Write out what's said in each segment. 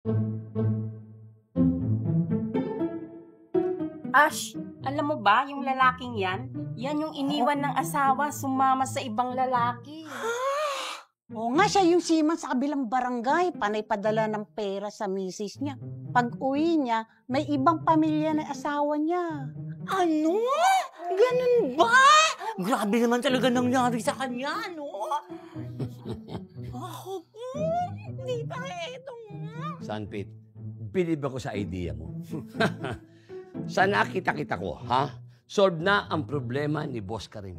Ash, alam mo ba, yung lalaking yan yung iniwan ng asawa, sumama sa ibang lalaki. Oo nga, siya yung seaman sa kabilang barangay. Panay padala ng pera sa misis niya. Pag uwi niya, may ibang pamilya na asawa niya. Ano? Ganun ba? Grabe naman talaga nangyari sa kanya, no? Ako po, hindi pa ito nga. Sanpit, bilib ako sa idea mo. Sa nakita-kita ko, ha? Solve na ang problema ni Boss Karim.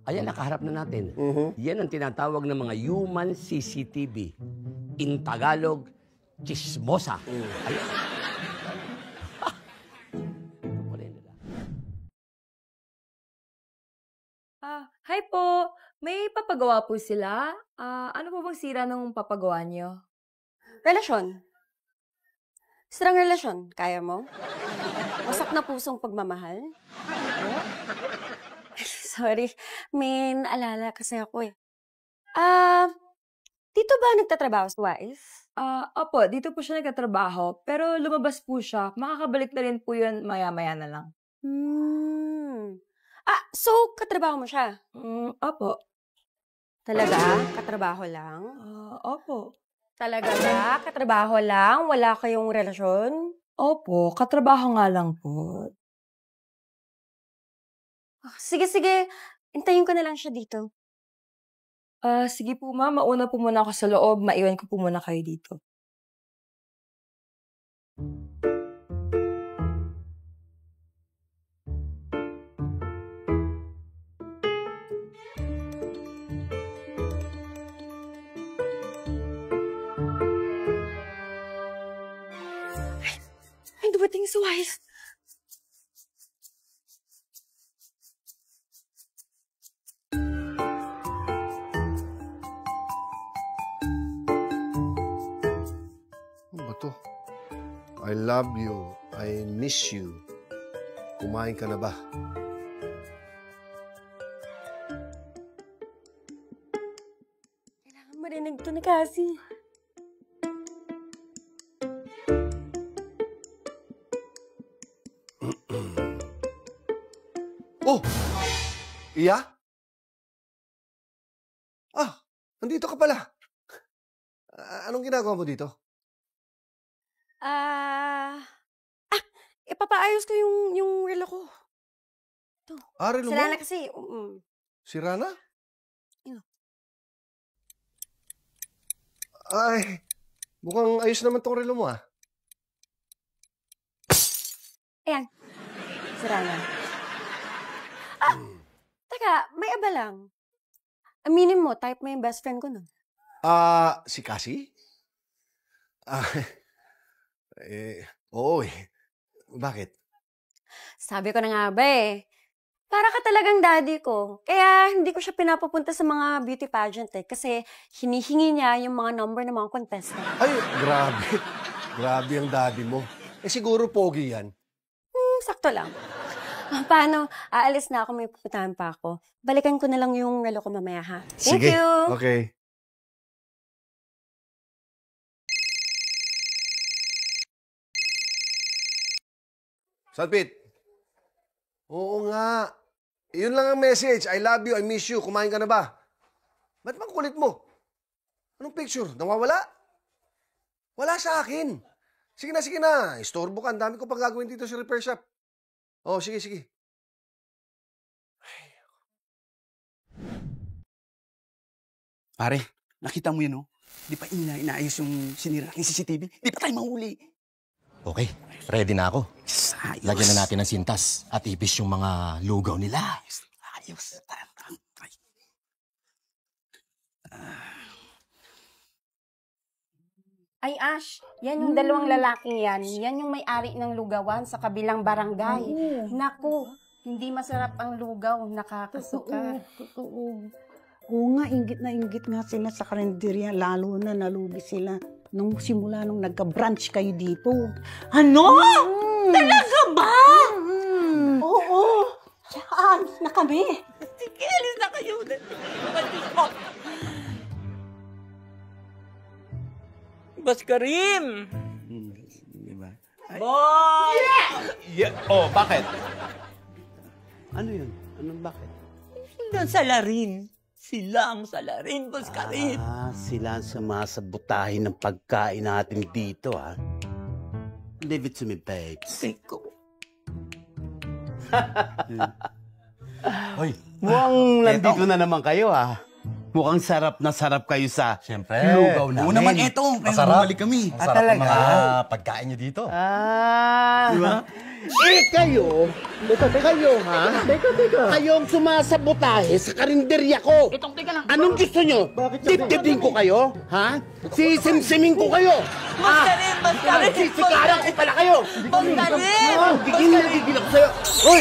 Ayan, nakaharap na natin. Yan ang tinatawag ng mga human CCTV. In Tagalog, chismosa. Ayan. Hi po. May papagawa po sila. Ano po bang sira ng papagawa niyo? Relasyon. Sirang relasyon. Kaya mo? Wasak na pusong pagmamahal? Sorry. May naalala kasi ako eh. Dito ba nagtatrabaho si Wais? Opo, dito po siya nagtatrabaho. Pero lumabas po siya. Makakabalik na rin po yun maya-maya na lang. So katrabaho mo siya? Opo. Talaga? Katrabaho lang? Opo. Talaga ba? Katrabaho lang? Wala kayong relasyon? Opo, katrabaho nga lang po. Sige. Hintayin ko na lang siya dito. Sige po ma'am, mauna po muna ako sa loob. Maiwan ko po muna kayo dito. Ay, dumating si Wais. To. I love you. I miss you. Kumain ka na ba? Kailangan marinig to ni Cassie. Oh! Iya? Nandito ka pala. Anong ginagawa mo dito? Ipapaayos ko yung relo ko. Ito. Relo mo? Sira na kasi. Sira na? Ano? Ay, mukhang ayos naman tong relo mo, Ayan. Sira na. Teka, may aba lang. Aminin mo, type mo yung best friend ko, no? Si Cassie? Oo eh. Bakit? Sabi ko na nga ba eh. Para ka talagang daddy ko. Kaya hindi ko siya pinapapunta sa mga beauty pageant eh. Kasi hinihingi niya yung mga number ng mga contestant. Ay, grabe. Grabe ang daddy mo. Siguro pogi yan. Sakto lang. Paano? Aalis na ako, may pupuntahan pa ako. Balikan ko na lang yung relo ko mamaya, ha? Thank Sige. you! Okay. Salpit. Oo nga. Yun lang ang message. I love you, I miss you. Kumain ka na ba? Ba't bang kulit mo? Anong picture? Nawawala? Wala sa akin. Sige na. Istorbo ka. Ang dami ko pang gagawin dito sa repair shop. Sige. Pare, nakita mo yun, no? Di pa inaayos yung sinira ng CCTV? Di pa tayo mahuli. Okay, ready na ako. Ayos. Lagyan na natin ng sintas at ibis yung mga lugaw nila. Ayos. Ay, Ash, yan yung dalawang lalaking yan. Yan yung may-ari ng lugawan sa kabilang barangay. Naku, hindi masarap ang lugaw, nakakasuka. Totoo. Oo nga, inggit nga sila sa karinderya. Lalo na nalugi sila nung simula nung nagka-branch kayo dito. Ano? Talaga ba? Oo. Saan na kami? Sige, alis na kayo. Boss Karim! Diba? Boss! Yeah. Oh, bakit? Ano yun? Anong bakit? Sila ang salarin. Sila ang salarin, Boss Karim. Sila ang sumasabutahin ng pagkain natin dito, ha? Leave it to me, babes. Teko. Hoy, mukhang nandito na naman kayo, ha? Mukhang sarap na sarap kayo sa lugaw namin. Oo naman, eto. Masarap. Bumalik kami. Ah, talaga? Mga pagkain nyo dito. Diba? Kayo, ha? Kayong sumasabotahe sa karinderya ko. Anong gusto nyo? Dibdibin ko kayo? Ha? Sisimsimin ko kayo? Boss Karim! Boss Karim! Sisikaran ko pala kayo! Boss Karim! Gigil ako sa'yo! Hoy!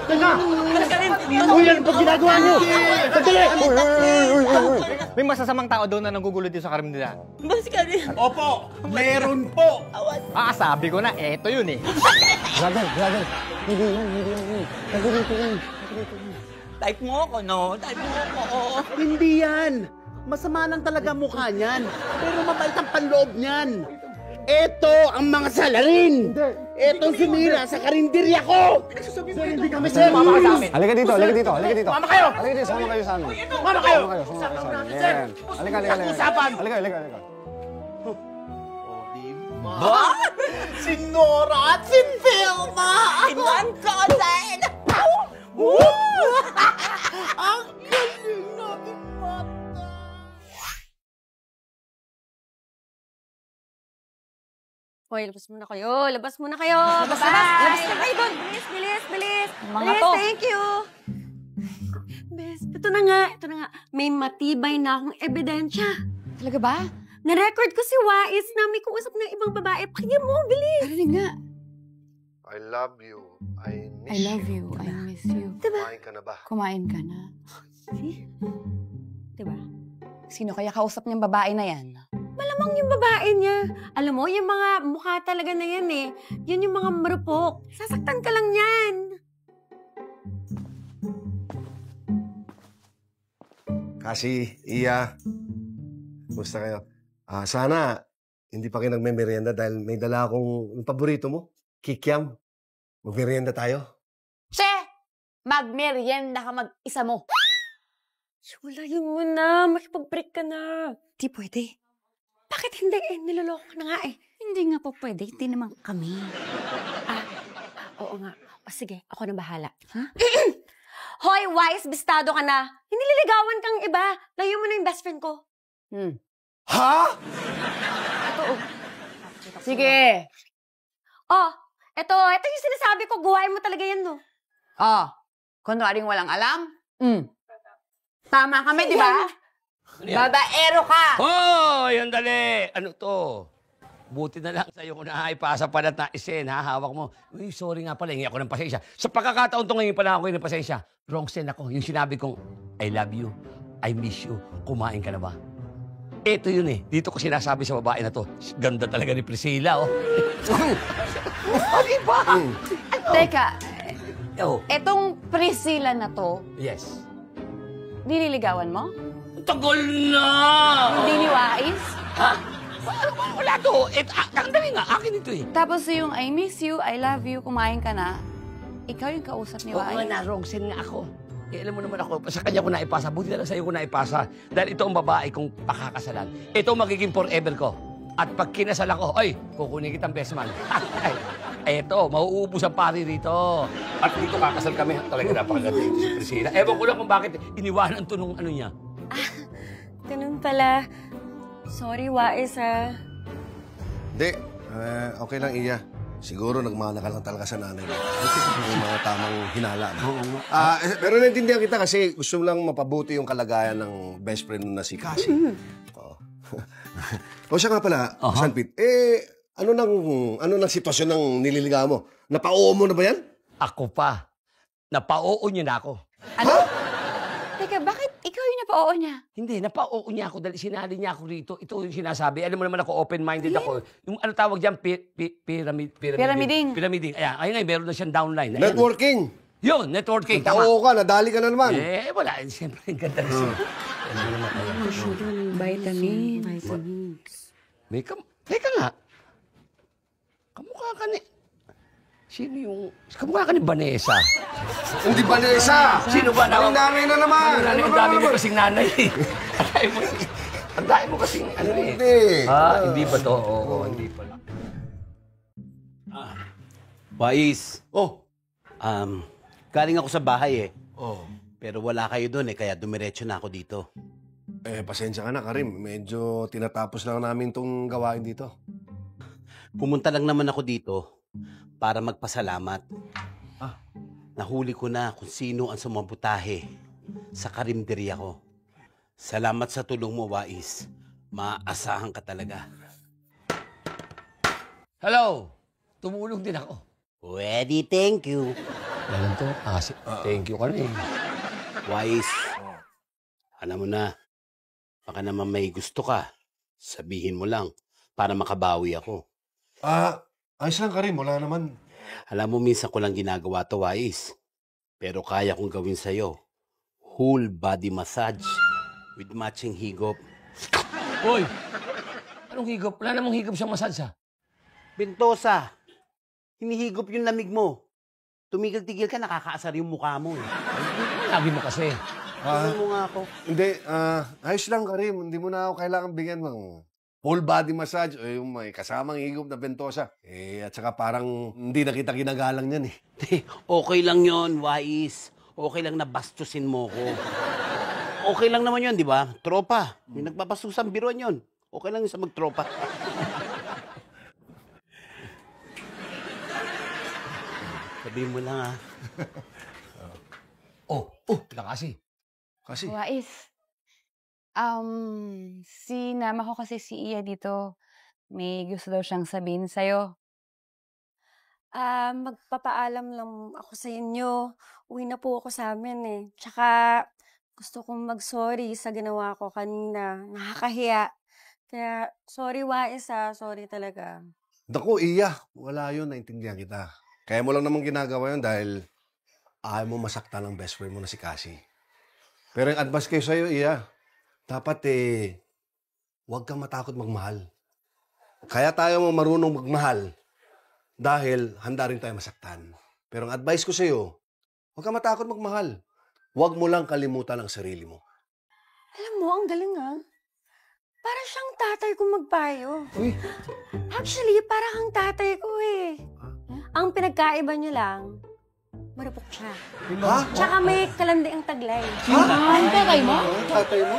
Teka! Boss Karim! Hoy, ano pa ginagawa nyo? Sandali! May masasamang tao doon na nanggugulo dito sa karinderya. Boss Karim! Opo! Meron po! Sabi ko na, eto yun eh. Type mo ako, no? Type mo ako. Hindi yan! Masama lang talaga mukha niyan. Pero mabait ang panloob niyan. Eto ang mga salarin! Etong sumira sa karinderya ko! Hindi kami sir! Mama ka sa amin. Halika dito. Mama kayo! Halika dito, sama kayo sa amin. Mama kayo! Yan. Halika. Usapan! Halika. Ba? Si Nora at si Vilma! In one concert! Ang galing natin bata! Hoy, labas muna kayo. Labas na kayo kayo doon. Bilis. Bilis, thank you. Bes, ito na nga. May matibay na akong ebidensya. Talaga ba? Na-record ko si Wais na may kausap ng ibang babae. Pakinggan mo, bilis. Narinig nga. I love you. I miss I love you. I miss you. Diba? Kumain ka na ba? Kumain ka na. Diba? Sino kaya kausap niyang babae na yan? Malamang yung babae niya. Alam mo, yung mga mukha talaga na yan eh. Yun yung mga marupok. Sasaktan ka lang yan. Kasi, Iya, kumusta kayo? Sana, hindi pa kayo nagme-merienda dahil may dala akong yung paborito mo, kikiam. Mag-merienda tayo. Che! Magmerienda ka mag-isa mo. Walayin mo na. Makipag-break ka na. Di pwede. Bakit hindi eh? Niloloko ka na nga eh. Hindi nga po pwede. Hindi naman kami. Oo nga. O sige, ako na bahala. Ha? Hoy, Wise, bistado ka na. Hindi liligawan kang iba. Layo mo na yung best friend ko. Ha? Oo. Sige. Oh, eto yung sinasabi ko. Guwain mo talaga yan, no? Oh, kunwaring walang alam? Tama kami, di ba? Babaero ka! Hoy! Andali! Ano to? Buti na lang sa'yo kung naipasa pa na isen, ha? Hawak mo. Uy, sorry nga pala, hingi ako ng pasensya. Sa pagkakataon to ngayon pala ako ng pasensya. Wrong send ako. Yung sinabi kong, I love you, I miss you, kumain ka na ba? Ito yun eh. Dito ko sinasabi sa babae na to. Ganda talaga ni Priscilla, oh. Diba? Teka, Oh, etong Priscilla na to, yes. nililigawan mo? Tagal na! Hindi ni Wais? Ha? Wala to. Ang dali nga. Akin ito eh. Tapos yung I miss you, I love you, kumain ka na, ikaw yung kausap ni Oo nga Wais? na, wrong send nga ako. Eh, alam mo naman ako, sa kanya ko naipasa. Buti na lang sa'yo ko naipasa. Dahil ito ang babae kong pakakasalan. Ito ang magiging forever ko. At pag kinasal ako, ay, kukunin kitang best man. Eto, mauubos ang pari rito. At dito kakasal kami. Talaga napakaganda ito si Priscilla. Ewan ko lang kung bakit iniwanan to nung ano niya. Ganun pala. Sorry, Wais, ha? Hindi. Okay lang, Iya. Siguro nagmana ka lang talaga sa nanay mo. Yung mga tamang hinala. Pero naintindihan kita kasi gusto lang mapabuti yung kalagayan ng best friend mo na si Cassie. Oo. O siya nga pala, Sanpit, ano nang sitwasyon ng nililigawan mo? Napao mo na ba yan? Ako pa. Napao niya na ako. Ano? Teka, bakit ikaw yung napao niya? Hindi, napao niya ako dahil sinali niya ako rito. Ito yung sinasabi. Alam mo naman ako, open-minded ako. Yung ano tawag dyan, pyramiding. Ayun nga, meron na siyang downline. Ayan. Networking. Yun, networking. Tao ka, nadali ka na naman. Wala. Siyempre, ang ganda rin siya. Vitamins. May Teka nga. Kamukha ka ni... Sino yung... Kamukha ka ni Vanessa. Hindi Vanessa! Sino ba? Nanay na naman! Ang dami mo kasing nanay eh. Ang dami mo kasing ano eh. Hindi. Hindi ba to? Oo, hindi pala. Wais, Oh. galing ako sa bahay eh. Oh. Pero wala kayo doon eh, kaya dumiretso na ako dito. Pasensya ka na, Karim. Medyo tinatapos lang namin tong gawain dito. Pumunta lang naman ako dito para magpasalamat. Ah. Nahuli ko na kung sino ang sumabutahe sa karinderya ko. Salamat sa tulong mo, Wais. Maaasahan ka talaga. Hello! Tumulong din ako. Pwede, thank you. Alam to, thank you ka na eh. Wais, alam mo na, baka naman may gusto ka, sabihin mo lang para makabawi ako. Ayos lang, Karim. Wala naman. Alam mo, minsan ko lang ginagawa to, Wais. Pero kaya kong gawin sa'yo. Whole body massage with matching higop. Hoy! Anong higop? Wala namang higop sa massage ha? Bentosa, hinihigop yung lamig mo. Tumigil-tigil ka, nakakaasar yung mukha mo. Lagi mo kasi. Ano mo nga ako? Hindi. Ayos lang, Karim. Hindi mo na ako kailangan bigyan ng full body massage o yung may kasamang higop na bentosa. At saka parang hindi na kita ginagalang yan eh. Okay lang yon, Wais. Okay lang na bastusin mo ko. Okay lang naman yon, di ba? Tropa. May nagbabastusan, biruan yon. Okay lang yun sa magtropa. Sabihin mo lang, ha? Kasi. Wais. Sinama ko kasi si Iya dito. May gusto daw siyang sabihin sa'yo. Magpapaalam lang ako sa inyo. Uwi na po ako sa amin eh. Tsaka gusto kong mag-sorry sa ginawa ko kanina. Nakakahiya. Kaya sorry Wais sorry talaga. Naku, Iya. Wala yun. Naintindihan kita. Kaya mo lang naman ginagawa yun dahil ayaw mo masaktan ang best friend mo na si Cassie. Pero yung advice kayo sa'yo, Iya, dapat huwag kang matakot magmahal. Kaya tayo mo marunong magmahal dahil handa rin tayo masaktan. Pero ang advice ko sa'yo, huwag kang matakot magmahal. Huwag mo lang kalimutan ang sarili mo. Alam mo, ang galing Para siyang tatay ko magpayo. Uy. Actually, para kang tatay ko eh. Ang pinagkaiba niya lang, marupok siya. Ha? Tsaka may kalandi ang taglay. Ang tatay mo? Tatay mo?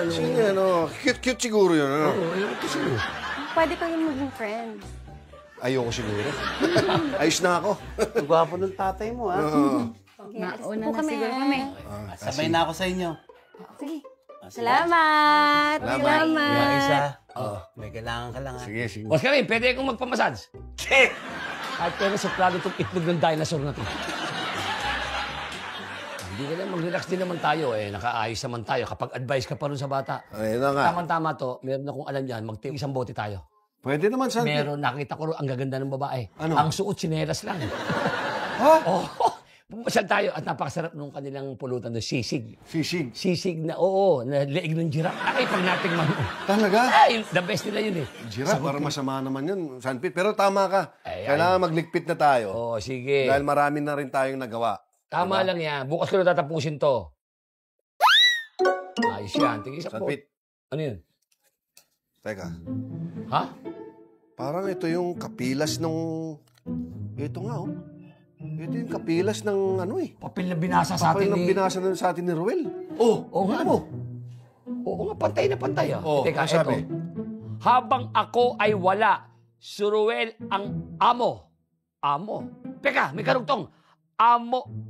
Sige, cute siguro yun. Pwede kayong maging friends. Ayoko siguro. Ayos na ako. Ang gwapo ng tatay mo, ha? Mauna na siguro kami. Sabay na ako sa inyo. Sige. Salamat! Salamat! Yung isa, may kailangan ka lang, ha? Sige. Boss Karim, pwede akong magpamassage? Kahit pero suplado itong itlog ng dinosaur na to. Hindi ka lang, mag-relax din naman tayo eh. Nakaayos naman tayo. Kapag advice ka pa rin sa bata. Ayun na nga. Tama-tama to, meron akong alam yan, isang bote tayo. Pwede naman, Santi. Meron, nakita ko ang gaganda ng babae. Ano? Ang suot, sinelas lang. Ha? Pumasyal tayo at napakasarap nung kanilang pulutan doon, sisig. Sisig. Sisig na, na leeg ng giraffe. Ay, pag natingman mo. Talaga? Ay, the best nila yun eh. Giraffe, para masama naman yun, Sanpit. Pero tama ka. Ay, Kailangan magligpit na tayo. Oo, sige. Dahil marami na rin tayong nagawa. Tama lang yan. Bukas ko na tatapusin to. Ayos yan. Tingin sa Sanpit. Ano yun? Teka. Ha? Parang ito yung kapilas nung... Ito nga, Ito yung kapilas ng Papel na binasa sa atin Papel na binasa sa atin ni Ruel. Oo nga mo. Oo nga, pantay na pantay Teka, ang sabi? ito. Habang ako ay wala, si Ruel ang amo. Amo? Teka, may karugtong.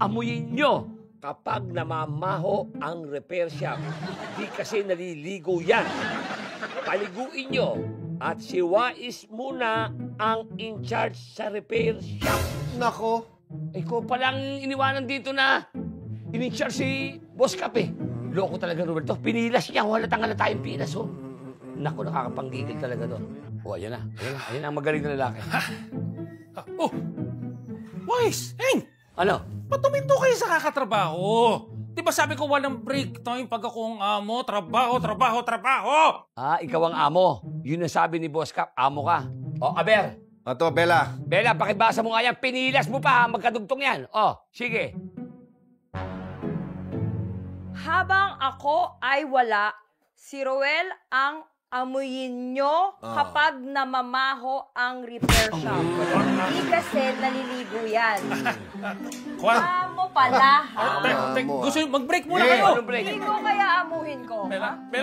Amuyin nyo kapag namamaho ang repair shop. Di kasi naliligo yan. Paliguin nyo. At si Wais muna ang in charge sa repair shop. Nako. Ikaw palang iniwanan dito na in-charge si Boss Cap eh. Loko talaga, Roberto. Pinilas niya. Halatang-halata yung pinas, Naku, nakakapanggigil talaga doon. Ayan na. Ayan na ang magaling na lalaki. Wais! Ano? Ano? Ba't tuminto kayo sa kakatrabaho? Di ba sabi ko walang break time pag akong amo, trabaho. Ah, ikaw ang amo. Yun ang sabi ni Boss Cap, amo ka. O, Aber. Ato, Bella. Bella, pakibasa mo nga yan. Pinilas mo pa, ha? Magkadugtong yan. O, sige. Habang ako ay wala, si Roel ang amuyin nyo kapag namamaho ang repair shop. Hindi kasi naliligo yan. Amo pala, ha? Gusto nyo mag-break muna kayo. Anong break? Hindi ko kaya amuhin ko. Bella,